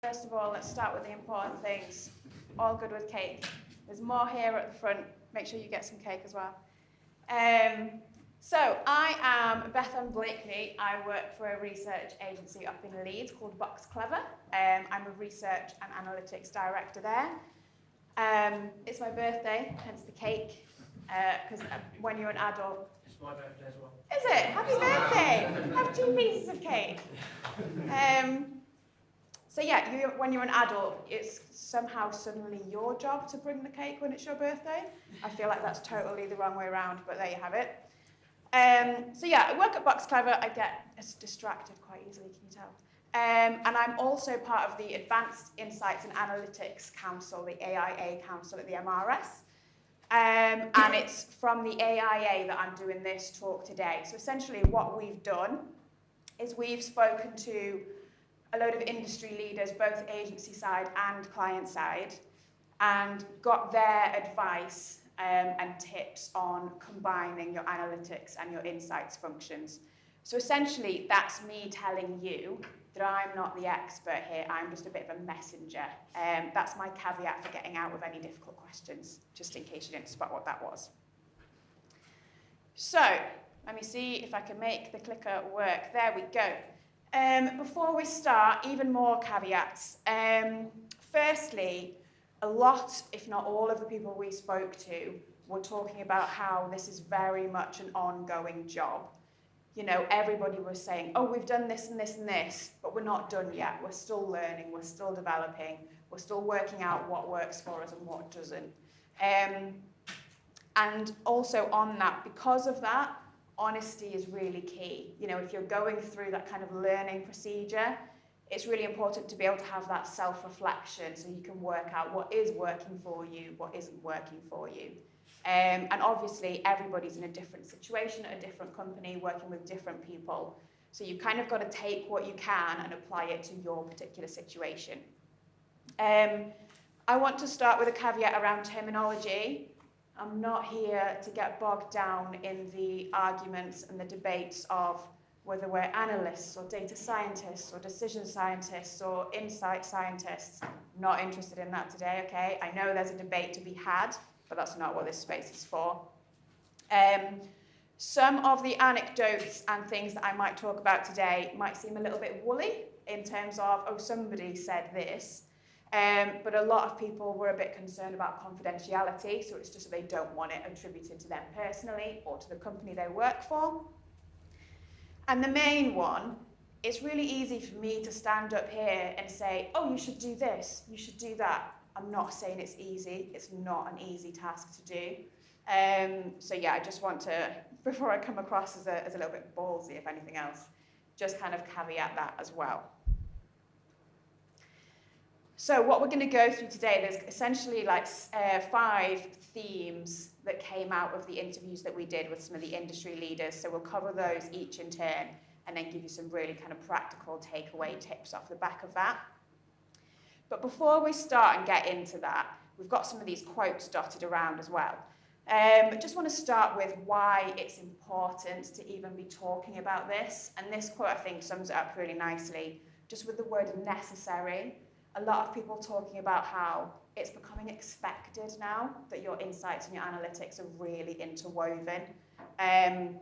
First of all, let's start with the important things. All good with cake. There's more here at the front. Make sure you get some cake as well. So I am Bethan Blakeley. I work for a research agency up in Leeds called Boxclever. I'm a research and analytics director there. It's my birthday, hence the cake, because when you're an adult... It's my birthday as well. Is it? Happy birthday! Have 2 pieces of cake. So yeah, when you're an adult, it's somehow suddenly your job to bring the cake when it's your birthday. I feel like that's totally the wrong way around, but there you have it. So yeah, I work at Boxclever. I get distracted quite easily, can you tell? And I'm also part of the Advanced Insights and Analytics Council, the AIA Council at the MRS. And it's from the AIA that I'm doing this talk today. So essentially what we've done is we've spoken to a load of industry leaders, both agency side and client side, and got their advice and tips on combining your analytics and your insights functions. So essentially, that's me telling you that I'm not the expert here, I'm just a bit of a messenger. That's my caveat for getting out with any difficult questions, just in case you didn't spot what that was. So, let me see if I can make the clicker work. There we go. Before we start, even more caveats. Firstly, a lot, if not all of the people we spoke to were talking about how this is very much an ongoing job. You know, everybody was saying, oh, we've done this and this and this, but we're not done yet. We're still learning, we're still developing, we're still working out what works for us and what doesn't. And also on that, because of that, honesty is really key. You know, if you're going through that kind of learning procedure, it's really important to be able to have that self-reflection so you can work out what is working for you, what isn't working for you. And obviously, everybody's in a different situation at a different company, working with different people. So you kind of got to take what you can and apply it to your particular situation. I want to start with a caveat around terminology. I'm not here to get bogged down in the arguments and the debates of whether we're analysts or data scientists or decision scientists or insight scientists. Not interested in that today, okay? I know there's a debate to be had, but that's not what this space is for. Some of the anecdotes and things that I might talk about today might seem a little bit woolly in terms of, oh, somebody said this. But a lot of people were a bit concerned about confidentiality, so it's just that they don't want it attributed to them personally or to the company they work for. And the main one, it's really easy for me to stand up here and say, oh, you should do this, you should do that. I'm not saying it's easy. It's not an easy task to do. So yeah, I just want to, before I come across as a little bit ballsy, if anything else, just kind of caveat that as well. So what we're going to go through today, there's essentially like 5 themes that came out of the interviews that we did with some of the industry leaders. So we'll cover those each in turn and then give you some really kind of practical takeaway tips off the back of that. But before we start and get into that, we've got some of these quotes dotted around as well. I just want to start with why it's important to even be talking about this. And this quote, I think, sums it up really nicely, just with the word necessary. A lot of people talking about how it's becoming expected now that your insights and your analytics are really interwoven. And,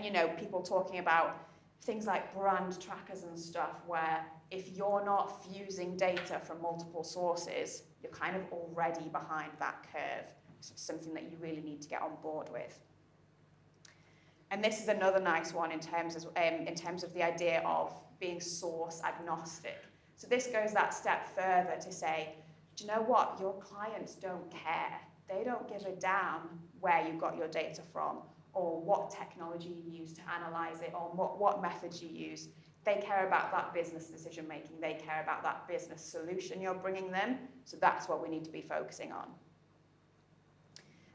you know, people talking about things like brand trackers and stuff where if you're not fusing data from multiple sources, you're kind of already behind that curve. So it's something that you really need to get on board with. And this is another nice one in terms of the idea of being source agnostic. So this goes that step further to say, do you know what? Your clients don't care. They don't give a damn where you got your data from or what technology you use to analyze it or what methods you use. They care about that business decision making. They care about that business solution you're bringing them. So that's what we need to be focusing on.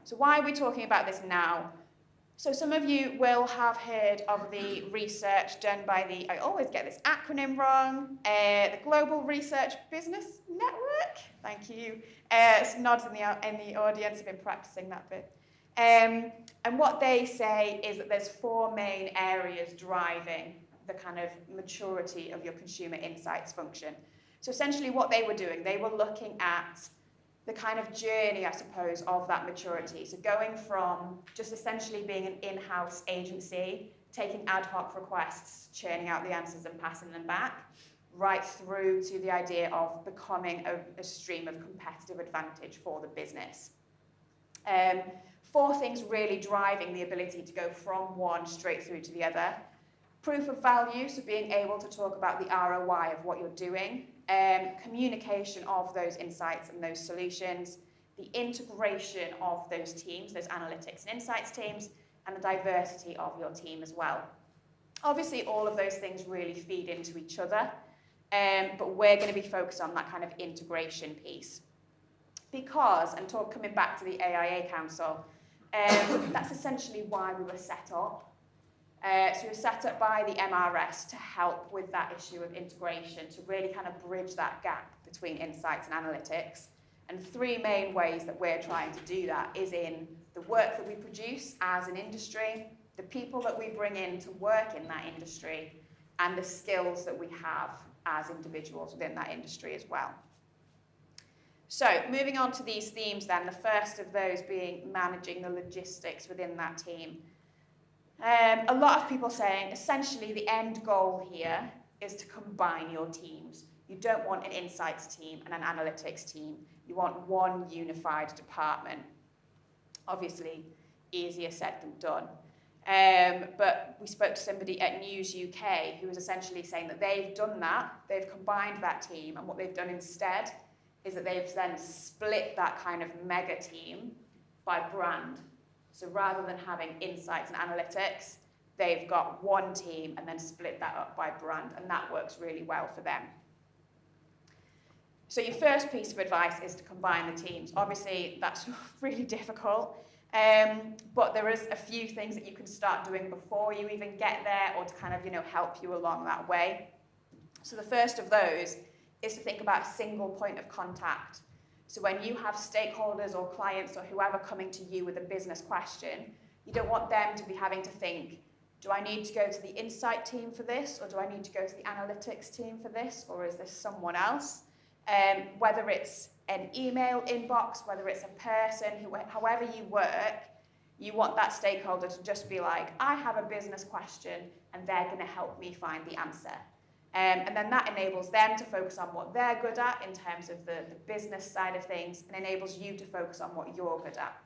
So why are we talking about this now? So some of you will have heard of the research done by the, I always get this acronym wrong, the Global Research Business Network. Thank you. Nods in the audience, have been practicing that bit. And what they say is that there's 4 main areas driving the kind of maturity of your consumer insights function. So essentially what they were doing, they were looking at the kind of journey, I suppose, of that maturity. So going from just essentially being an in-house agency, taking ad hoc requests, churning out the answers and passing them back, right through to the idea of becoming a stream of competitive advantage for the business. 4 things really driving the ability to go from one straight through to the other. Proof of value, so being able to talk about the ROI of what you're doing. Communication of those insights and those solutions. The integration of those teams, those analytics and insights teams, and the diversity of your team as well. Obviously, all of those things really feed into each other, but we're going to be focused on that kind of integration piece. Because, and coming back to the AIA Council, that's essentially why we were set up. So we were set up by the MRS to help with that issue of integration, to really kind of bridge that gap between insights and analytics. And 3 main ways that we're trying to do that is in the work that we produce as an industry, the people that we bring in to work in that industry, and the skills that we have as individuals within that industry as well. So moving on to these themes then, the first of those being managing the logistics within that team. A lot of people saying essentially the end goal here is to combine your teams. You don't want an insights team and an analytics team. You want one unified department. Obviously, easier said than done. But we spoke to somebody at News UK who was essentially saying that they've done that, they've combined that team, and what they've done instead is that they've then split that kind of mega team by brand. So rather than having insights and analytics, they've got one team and then split that up by brand, and that works really well for them. So your first piece of advice is to combine the teams. Obviously, that's really difficult, but there is a few things that you can start doing before you even get there, or to kind of, help you along that way. So the first of those is to think about a single point of contact. So when you have stakeholders or clients or whoever coming to you with a business question, you don't want them to be having to think, do I need to go to the insight team for this, or do I need to go to the analytics team for this, or is this someone else? Whether it's an email inbox, whether it's a person, however you work, you want that stakeholder to just be like, I have a business question and they're going to help me find the answer. And then that enables them to focus on what they're good at in terms of the business side of things, and enables you to focus on what you're good at.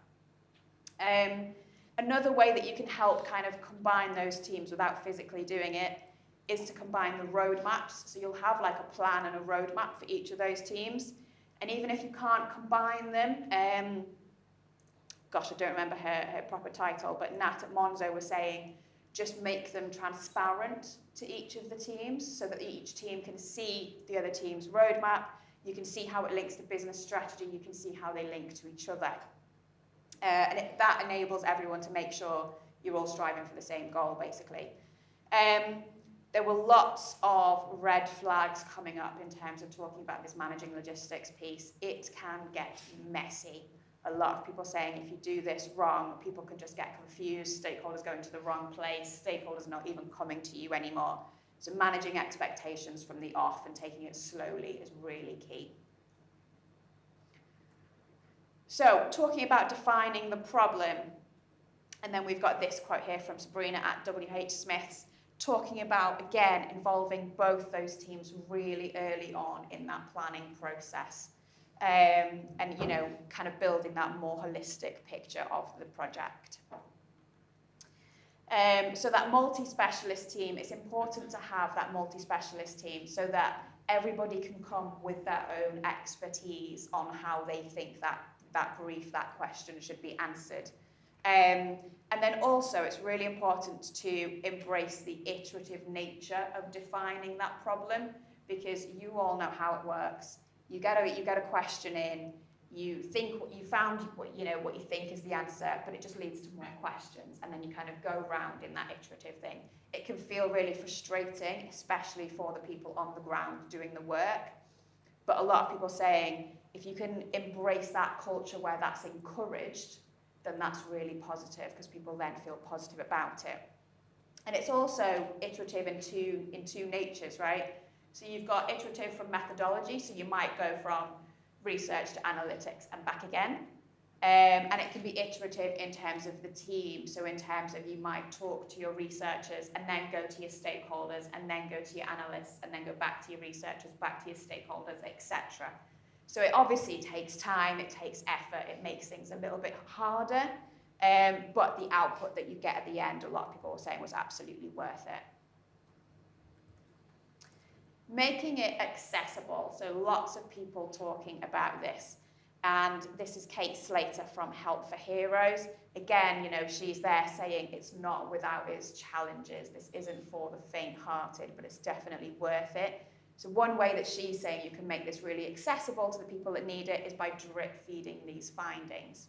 Another way that you can help kind of combine those teams without physically doing it is to combine the roadmaps. So you'll have like a plan and a roadmap for each of those teams. And even if you can't combine them, gosh, I don't remember her proper title, but Nat at Monzo was saying, just make them transparent to each of the teams so that each team can see the other team's roadmap. You can see how it links to business strategy. You can see how they link to each other. That enables everyone to make sure you're all striving for the same goal, basically. There were lots of red flags coming up in terms of talking about this managing logistics piece. It can get messy. A lot of people saying if you do this wrong, people can just get confused, stakeholders going to the wrong place, stakeholders not even coming to you anymore. So managing expectations from the off and taking it slowly is really key. So talking about defining the problem, and then we've got this quote here from Sabrina at WH Smith's, talking about, again, involving both those teams really early on in that planning process. And, kind of building that more holistic picture of the project. So that multi-specialist team, it's important to have that multi-specialist team so that everybody can come with their own expertise on how they think that brief, that question should be answered. And then also it's really important to embrace the iterative nature of defining that problem, because you all know how it works. You get a question in, you think what you found, what you think is the answer, but it just leads to more questions, and then you kind of go round in that iterative thing. It can feel really frustrating, especially for the people on the ground doing the work. But a lot of people saying, if you can embrace that culture where that's encouraged, then that's really positive, because people then feel positive about it. And it's also iterative in two natures, right? So you've got iterative from methodology, so you might go from research to analytics and back again. And it can be iterative in terms of the team. So in terms of you might talk to your researchers and then go to your stakeholders and then go to your analysts and then go back to your researchers, back to your stakeholders, etc. So it obviously takes time, it takes effort, it makes things a little bit harder. But the output that you get at the end, a lot of people were saying was absolutely worth it. Making it accessible. So lots of people talking about this. And this is Kate Slater from Help for Heroes. Again, you know, she's there saying it's not without its challenges. This isn't for the faint-hearted, but it's definitely worth it. So one way that she's saying you can make this really accessible to the people that need it is by drip feeding these findings.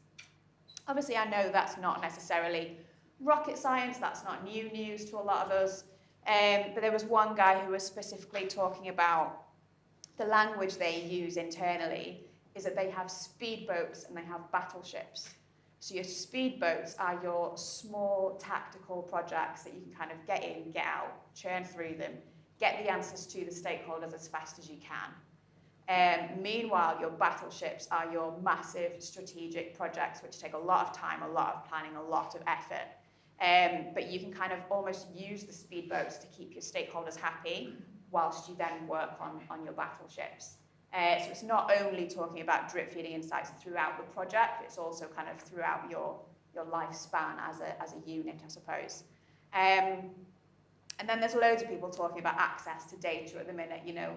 Obviously, I know that's not necessarily rocket science. That's not new news to a lot of us. But there was one guy who was specifically talking about the language they use internally is that they have speedboats and they have battleships. So your speedboats are your small tactical projects that you can kind of get in, get out, churn through them, get the answers to the stakeholders as fast as you can. Meanwhile, your battleships are your massive strategic projects which take a lot of time, a lot of planning, a lot of effort. But you can kind of almost use the speedboats to keep your stakeholders happy whilst you then work on your battleships. So it's not only talking about drip feeding insights throughout the project, it's also kind of throughout your lifespan as a unit, I suppose. And then there's loads of people talking about access to data at the minute. You know,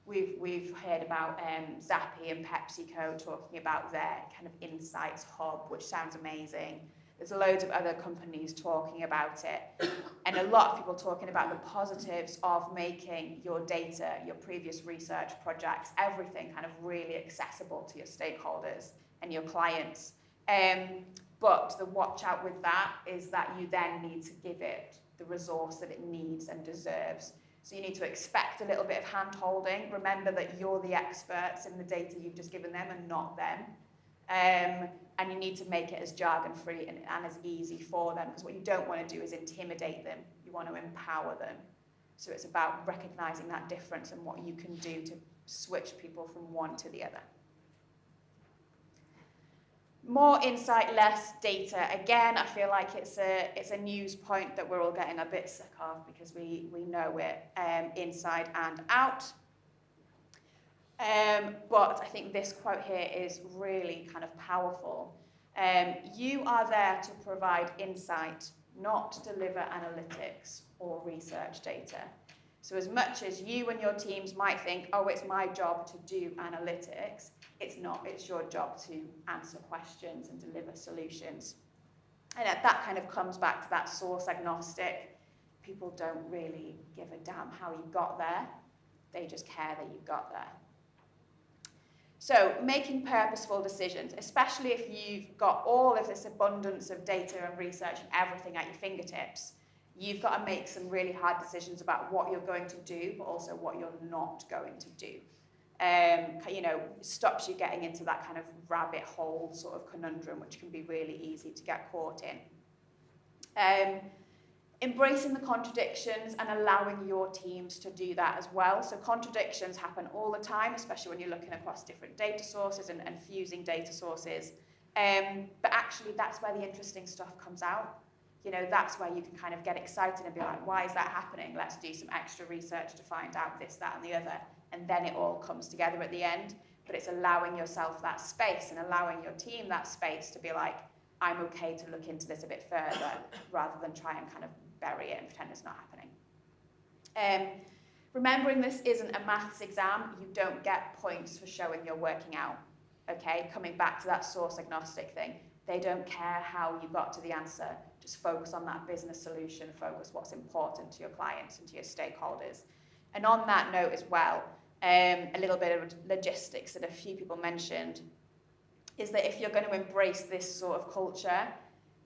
we've heard about Zappi and PepsiCo talking about their kind of insights hub, which sounds amazing. There's loads of other companies talking about it, and a lot of people talking about the positives of making your data, your previous research projects, everything kind of really accessible to your stakeholders and your clients. But the watch out with that is that you then need to give it the resource that it needs and deserves. So you need to expect a little bit of hand-holding. Remember that you're the experts in the data you've just given them and not them. And you need to make it as jargon-free and as easy for them, because what you don't want to do is intimidate them. You want to empower them. So it's about recognizing that difference and what you can do to switch people from one to the other. More insight, less data. Again, I feel like it's a news point that we're all getting a bit sick of because we know it inside and out. But I think this quote here is really kind of powerful. You are there to provide insight, not deliver analytics or research data. So as much as you and your teams might think, oh, it's my job to do analytics, it's not. It's your job to answer questions and deliver solutions. And that kind of comes back to that source agnostic. People don't really give a damn how you got there. They just care that you got there. So making purposeful decisions, especially if you've got all of this abundance of data and research and everything at your fingertips, you've got to make some really hard decisions about what you're going to do, but also what you're not going to do. You know, stops you getting into that kind of rabbit hole sort of conundrum, which can be really easy to get caught in. Embracing the contradictions and allowing your teams to do that as well. So contradictions happen all the time, especially when you're looking across different data sources and fusing data sources. But actually, that's where the interesting stuff comes out. You know, that's where you can kind of get excited and be like, why is that happening? Let's do some extra research to find out this, that, and the other. And then it all comes together at the end. But it's allowing yourself that space and allowing your team that space to be like, I'm okay to look into this a bit further, rather than try and kind of bury it and pretend it's not happening. Remembering this isn't a maths exam, you don't get points for showing you're working out. Okay, coming back to that source agnostic thing, they don't care how you got to the answer. Just focus on that business solution, focus what's important to your clients and to your stakeholders. And on that note as well, a little bit of logistics that a few people mentioned is that if you're going to embrace this sort of culture,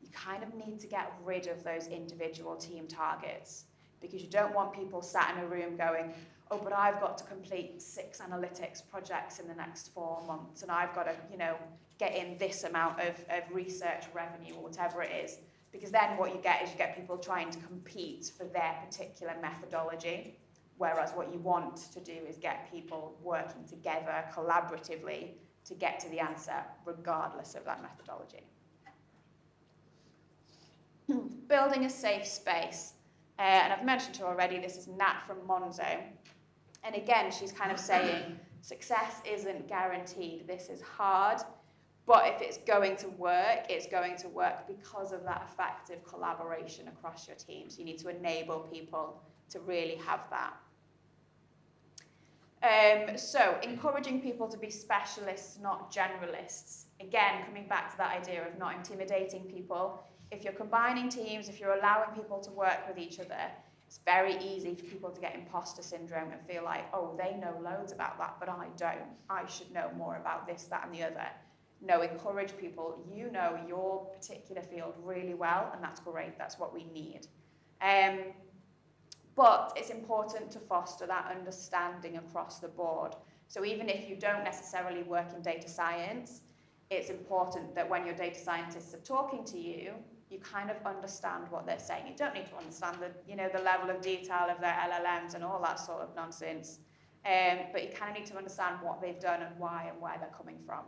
you kind of need to get rid of those individual team targets, because you don't want people sat in a room going, oh, but I've got to complete 6 analytics projects in the next 4 months, and I've got to, you know, get in this amount of research revenue or whatever it is. Because then what you get is you get people trying to compete for their particular methodology Whereas what you want to do is get people working together collaboratively to get to the answer, regardless of that methodology. Building a safe space. And I've mentioned to her already, this is Nat from Monzo. And again, she's kind of saying, success isn't guaranteed. This is hard, but if it's going to work, it's going to work because of that effective collaboration across your teams. You need to enable people to really have that. So encouraging people to be specialists, not generalists. Again, coming back to that idea of not intimidating people. If you're combining teams, if you're allowing people to work with each other, it's very easy for people to get imposter syndrome and feel like, oh, they know loads about that, but I don't. I should know more about this, that, and the other. No, encourage people. You know your particular field really well, and that's great. That's what we need. But it's important to foster that understanding across the board. So even if you don't necessarily work in data science, it's important that when your data scientists are talking to you, you kind of understand what they're saying. You don't need to understand the level of detail of their LLMs and all that sort of nonsense, but you kind of need to understand what they've done and why and where they're coming from.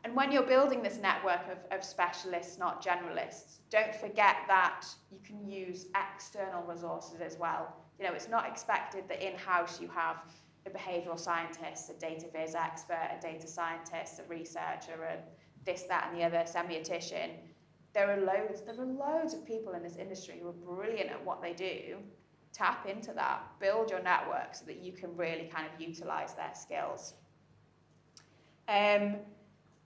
And when you're building this network of specialists, not generalists, don't forget that you can use external resources as well. You know, it's not expected that in-house you have a behavioural scientist, a data viz expert, a data scientist, a researcher, a this, that, and the other, semiotician. There are loads of people in this industry who are brilliant at what they do. Tap into that, build your network so that you can really kind of utilize their skills.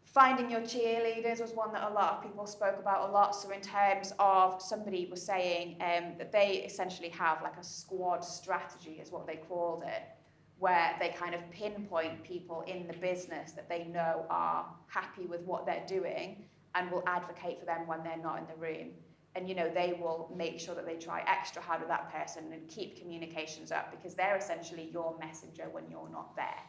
Finding your cheerleaders was one that a lot of people spoke about a lot. So in terms of, somebody was saying that they essentially have like a squad strategy is what they called it, where they kind of pinpoint people in the business that they know are happy with what they're doing and will advocate for them when they're not in the room. And, you know, they will make sure that they try extra hard with that person and keep communications up because they're essentially your messenger when you're not there.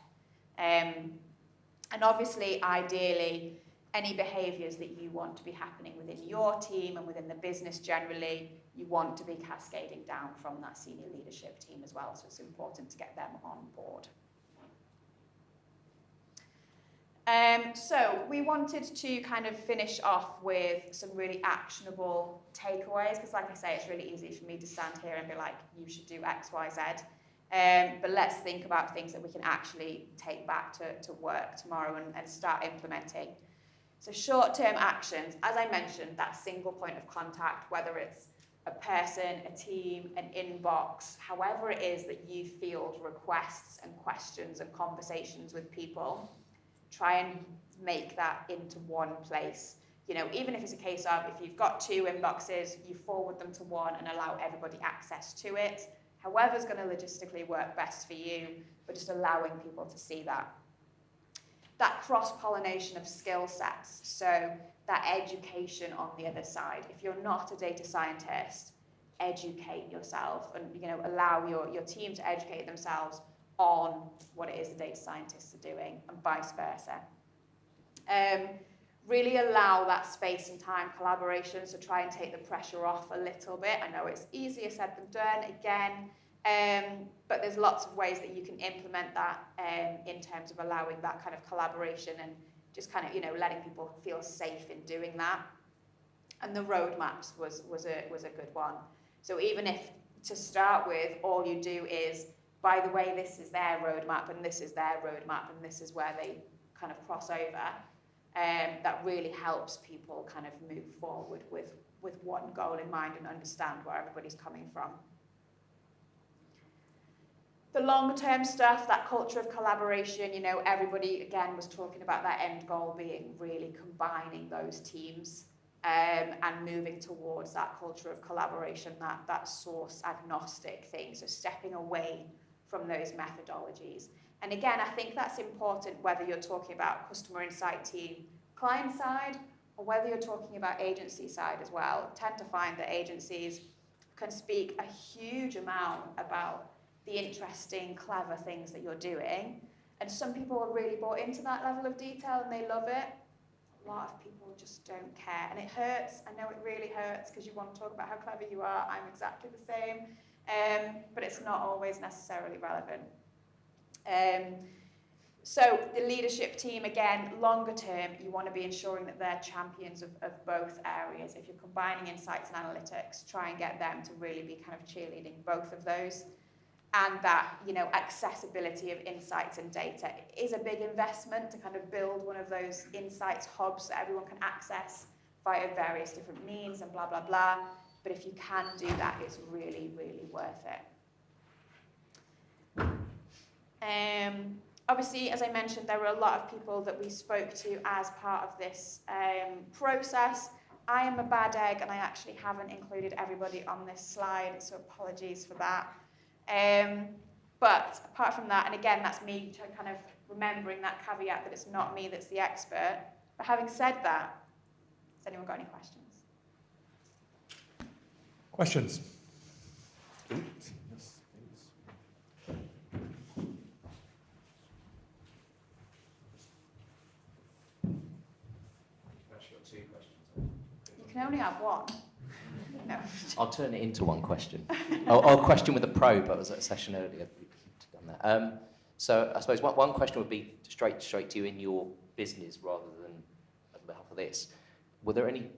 And obviously, ideally, any behaviours that you want to be happening within your team and within the business generally, you want to be cascading down from that senior leadership team as well. So it's important to get them on board. So we wanted to kind of finish off with some really actionable takeaways, because like I say, it's really easy for me to stand here and be like, you should do X, Y, Z. But let's think about things that we can actually take back to work tomorrow and start implementing. So short-term actions, as I mentioned, that single point of contact, whether it's a person, a team, an inbox, however it is that you field requests and questions and conversations with people, try and make that into one place. You know, even if it's a case of, if you've got 2 inboxes, you forward them to one and allow everybody access to it. However's going to logistically work best for you, but just allowing people to see that. That cross-pollination of skill sets, so that education on the other side. If you're not a data scientist, educate yourself and, you know, allow your team to educate themselves on what it is the data scientists are doing and vice versa. Really allow that space and time collaboration, so try and take the pressure off a little bit. I know it's easier said than done, again, but there's lots of ways that you can implement that in terms of allowing that kind of collaboration and just kind of, you know, letting people feel safe in doing that. And the roadmaps was a good one. So even if, to start with, all you do is, by the way, this is their roadmap and this is their roadmap and this is where they kind of cross over, that really helps people kind of move forward with one goal in mind and understand where everybody's coming from. The long-term stuff, that culture of collaboration, you know, everybody, again, was talking about that end goal being really combining those teams and moving towards that culture of collaboration, that source agnostic thing, so stepping away from those methodologies. And again, I think that's important whether you're talking about customer insight team, client side, or whether you're talking about agency side as well. I tend to find that agencies can speak a huge amount about the interesting, clever things that you're doing. And some people are really bought into that level of detail and they love it. A lot of people just don't care. And it hurts. I know it really hurts because you want to talk about how clever you are. I'm exactly the same. but it's not always necessarily relevant. So the leadership team, again, longer term, you want to be ensuring that they're champions of both areas. If you're combining insights and analytics, try and get them to really be kind of cheerleading both of those. And that, accessibility of insights and data is a big investment to kind of build one of those insights hubs that everyone can access via various different means and blah, blah, blah. But if you can do that, it's really, really worth it. Obviously, as I mentioned, there were a lot of people that we spoke to as part of this process. I am a bad egg, and I actually haven't included everybody on this slide, so apologies for that. But apart from that, and again, that's me kind of remembering that caveat that it's not me that's the expert. But having said that, has anyone got any questions? Questions? Yes, please. I've actually got two questions. You can only have one. No. I'll turn it into one question. I'll question with a probe. I was at a session earlier. We've done that. So I suppose one question would be straight to you in your business rather than on behalf of this. Were there any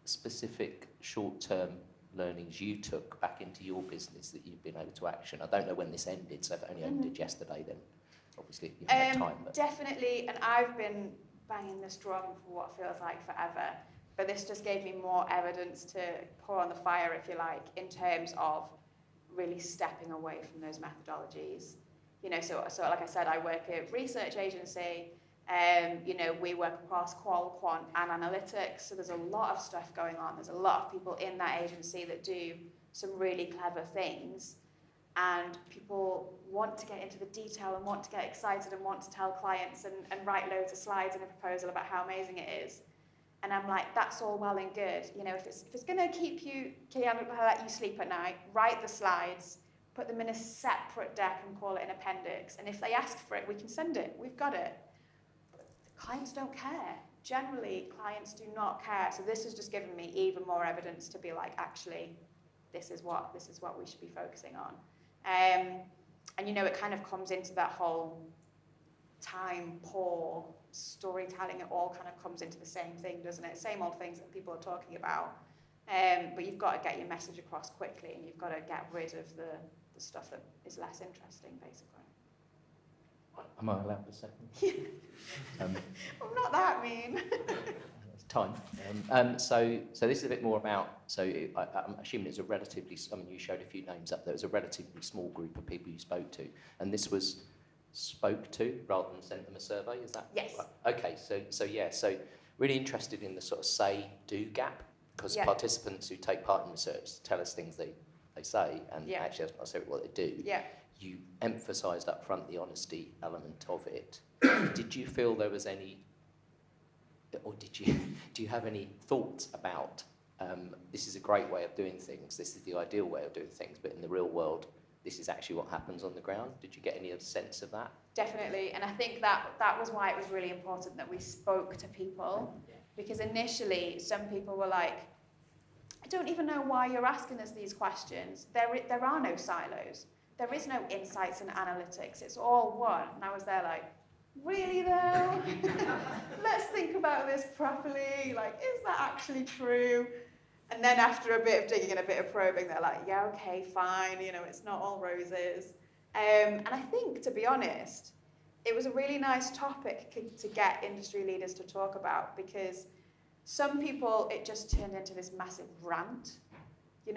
specific short-term learnings you took back into your business that you've been able to action? I don't know when this ended, so if it only ended yesterday, then obviously you haven't had time. But. Definitely, and I've been banging this drum for what feels like forever. But this just gave me more evidence to pour on the fire, if you like, in terms of really stepping away from those methodologies. So like I said, I work at a research agency. We work across qual, quant, and analytics. So there's a lot of stuff going on. There's a lot of people in that agency that do some really clever things. And people want to get into the detail and want to get excited and want to tell clients and write loads of slides in a proposal about how amazing it is. And I'm like, that's all well and good. If it's going to let you sleep at night, write the slides, put them in a separate deck and call it an appendix. And if they ask for it, we can send it. We've got it. But the clients don't care. Generally, clients do not care. So this has just given me even more evidence to be like, actually, this is what we should be focusing on. And it kind of comes into that whole time, poor storytelling. It all kind of comes into the same thing, doesn't it? Same old things that people are talking about. But you've got to get your message across quickly, and you've got to get rid of the stuff that is less interesting, basically. Am I allowed a second? I'm not that mean. It's time. So this is a bit more about, I'm assuming it's a relatively, you showed a few names up there, it was a relatively small group of people you spoke to, and this was spoke to rather than sent them a survey, is that yes. Right? Okay, so really interested in the sort of say-do gap, because participants who take part in research tell us things they say, and actually that's not necessarily what they do. Yeah. You emphasised up front the honesty element of it. Did you feel there was any, or do you have any thoughts about this is a great way of doing things, this is the ideal way of doing things, but in the real world, this is actually what happens on the ground? Did you get any sense of that? Definitely, and I think that was why it was really important that we spoke to people, because initially some people were like, I don't even know why you're asking us these questions. There are no silos. There is no insights and analytics. It's all one. And I was there like, really though? Let's think about this properly. Like, is that actually true? And then after a bit of digging and a bit of probing, they're like, yeah, okay, fine. It's not all roses. And I think, to be honest, it was a really nice topic to get industry leaders to talk about, because some people, it just turned into this massive rant, in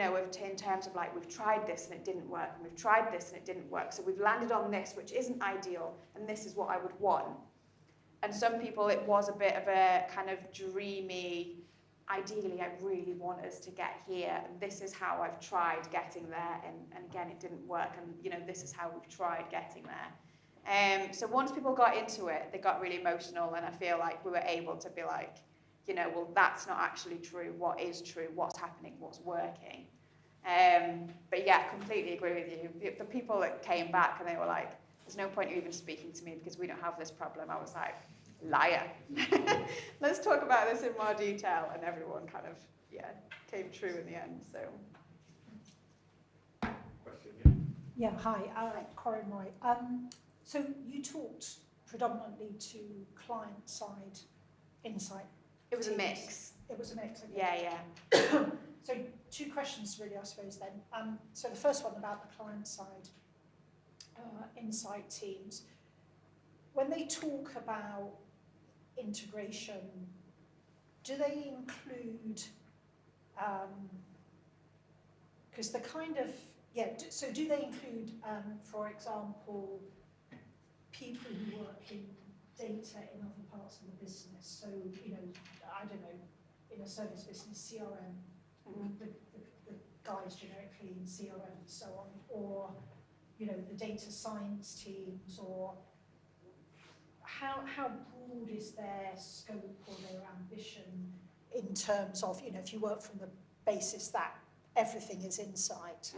terms of like, we've tried this and it didn't work, and we've tried this and it didn't work, so we've landed on this, which isn't ideal, and this is what I would want. And some people, it was a bit of a kind of dreamy, ideally, I really want us to get here, and this is how I've tried getting there, and again, it didn't work, and this is how we've tried getting there. So once people got into it, they got really emotional, and I feel like we were able to be like, well, that's not actually true. What is true? What's happening? What's working? But yeah, completely agree with you. The people that came back and they were like, there's no point you even speaking to me because we don't have this problem. I was like, liar. Let's talk about this in more detail. And everyone kind of, came true in the end. So. Question. Yeah, hi, Corinne Roy. So you talked predominantly to client-side insight. It was a teams. mix. It was a mix. Okay. Yeah. So two questions really, I suppose then. So the first one about the client-side insight teams. When they talk about integration, do they include, because the kind of, so do they include, for example, people who work in data in other parts of the business? So, I don't know, in a service business, CRM, the guys generically in CRM and so on, or, the data science teams, or how broad is their scope or their ambition in terms of, if you work from the basis that everything is insight?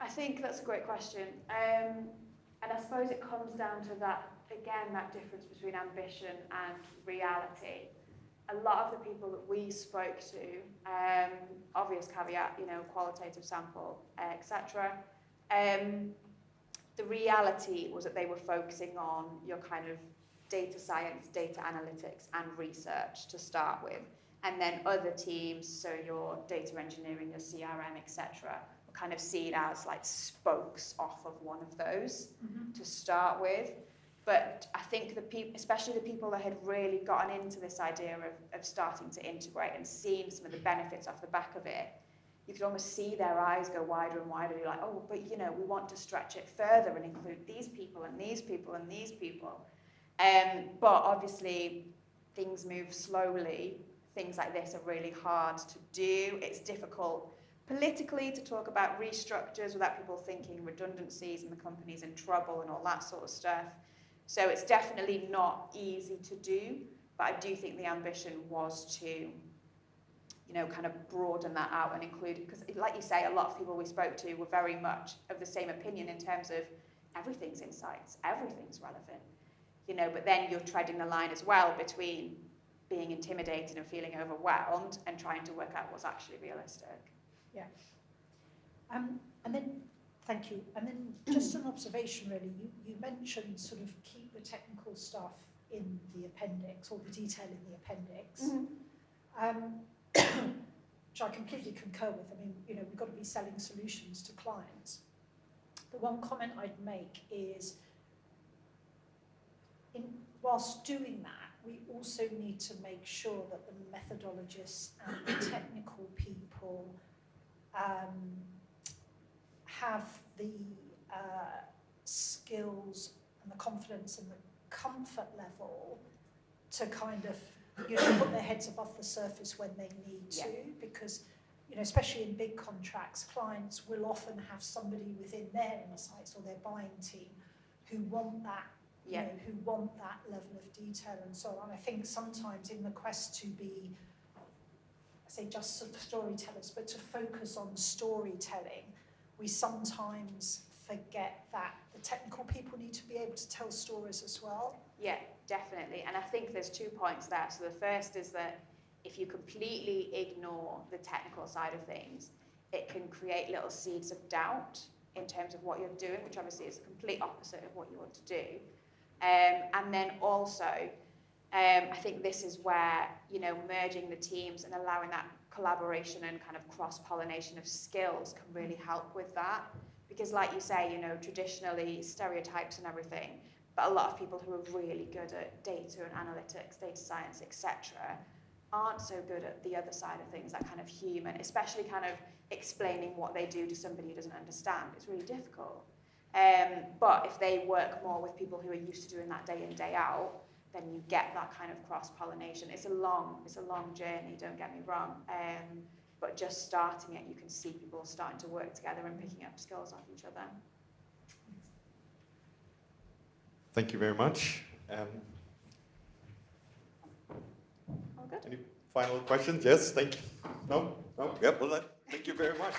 I think that's a great question. And I suppose it comes down to that, again, that difference between ambition and reality. A lot of the people that we spoke to, obvious caveat, qualitative sample, etc. The reality was that they were focusing on your kind of data science, data analytics, and research to start with. And then other teams, so your data engineering, your CRM, etc., were kind of seen as like spokes off of one of those to start with. But I think the people, especially the people that had really gotten into this idea of starting to integrate and seeing some of the benefits off the back of it, you could almost see their eyes go wider and wider. You're like, oh, but we want to stretch it further and include these people and these people and these people. But obviously, things move slowly. Things like this are really hard to do. It's difficult politically to talk about restructures without people thinking redundancies and the company's in trouble and all that sort of stuff. So it's definitely not easy to do, but I do think the ambition was to kind of broaden that out and include, because like you say, a lot of people we spoke to were very much of the same opinion in terms of everything's insights, everything's relevant, but then you're treading the line as well between being intimidated and feeling overwhelmed and trying to work out what's actually realistic. Yeah. And then, thank you. And then just an observation really, you mentioned sort of keep the technical stuff in the appendix, or the detail in the appendix. Which I completely concur with. I mean, we've got to be selling solutions to clients. The one comment I'd make is, whilst doing that, we also need to make sure that the methodologists and the technical people have the skills and the confidence and the comfort level to kind of put their heads above the surface when they need to, because especially in big contracts, clients will often have somebody within their insights or their buying team who want that, who want that level of detail and so on. I think sometimes in the quest to be, I say just sort of storytellers, but to focus on storytelling, we sometimes forget that the technical people need to be able to tell stories as well. Yeah, definitely. And I think there's 2 points there. So the first is that if you completely ignore the technical side of things, it can create little seeds of doubt in terms of what you're doing, which obviously is the complete opposite of what you want to do. And then also, I think this is where, merging the teams and allowing that collaboration and kind of cross-pollination of skills can really help with that. Because like you say, traditionally stereotypes and everything, but a lot of people who are really good at data and analytics, data science, etc., aren't so good at the other side of things, that kind of human, especially kind of explaining what they do to somebody who doesn't understand. It's really difficult. But if they work more with people who are used to doing that day in, day out, then you get that kind of cross-pollination. It's a long journey, don't get me wrong. But just starting it, you can see people starting to work together and picking up skills off each other. Thank you very much. All good? Any final questions? Yes, thank you. No? Yep, well, thank you very much.